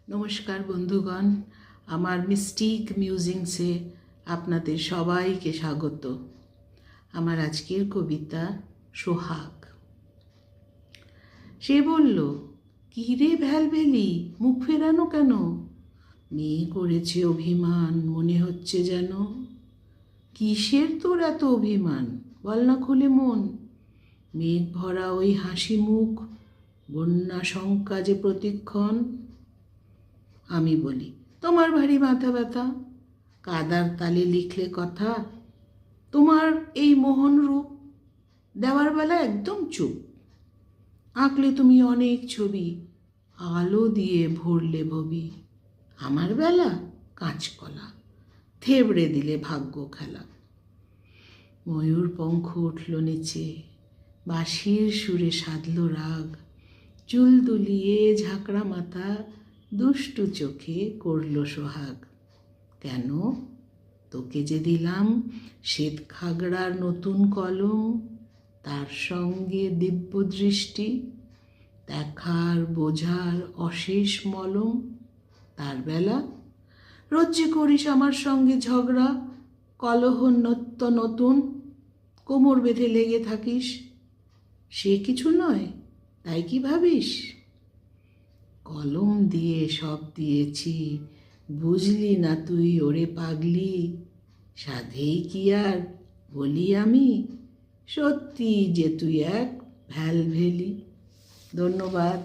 নমস্কার বন্ধুগণ, আমার মিস্টিক মিউজিংসে আপনাদের সবাইকে স্বাগত। আমার আজকের কবিতা সোহাগ। সে বলল, কী রে ভ্যালভেলি, মুখ ফেরানো কেন? মেয়ে করেছে অভিমান, মনে হচ্ছে যেন। কিসের তোর এত অভিমান, বল না খুলে মন। মেঘ ভরা ওই হাসি মুখ, বন্যা শঙ্কা যে প্রতিক্ষণ। আমি বলি, তোমার ভারী মাথা ব্যথা, কাদার তালে লিখলে কথা। তোমার এই মোহন রূপ, দেওয়ার বেলা একদম চুপ। আঁকলে তুমি অনেক ছবি, আলো দিয়ে ভরলে ভবি। আমার বেলা কাঁচকলা, থেবড়ে দিলে ভাগ্য খেলা। ময়ূর পঙ্খ উঠল নিচে, বাঁশির সুরে সাধল রাগ। চুল দুলিয়ে ঝাঁকড়া মাথা, দুষ্টু চোখে করল সোহাগ। কেন? তোকে যে দিলাম শ্বেত খাগড়ার নতুন কলম, তার সঙ্গে দিব্য দৃষ্টি, দেখার বোঝার অশেষ মলম। তার বেলা রোজ যে করিস আমার সঙ্গে ঝগড়া, কলহ নত্য নতুন, কোমর বেঁধে লেগে থাকিস। সে কিছু নয়, তাই কি ভাবিস? কলম দিয়ে সব দিয়েছি, বুঝলি না তুই ওরে পাগলি। সাধেই কি আর বলি আমি, সত্যি যে তুই এক ভ্যালভেলি। ধন্যবাদ।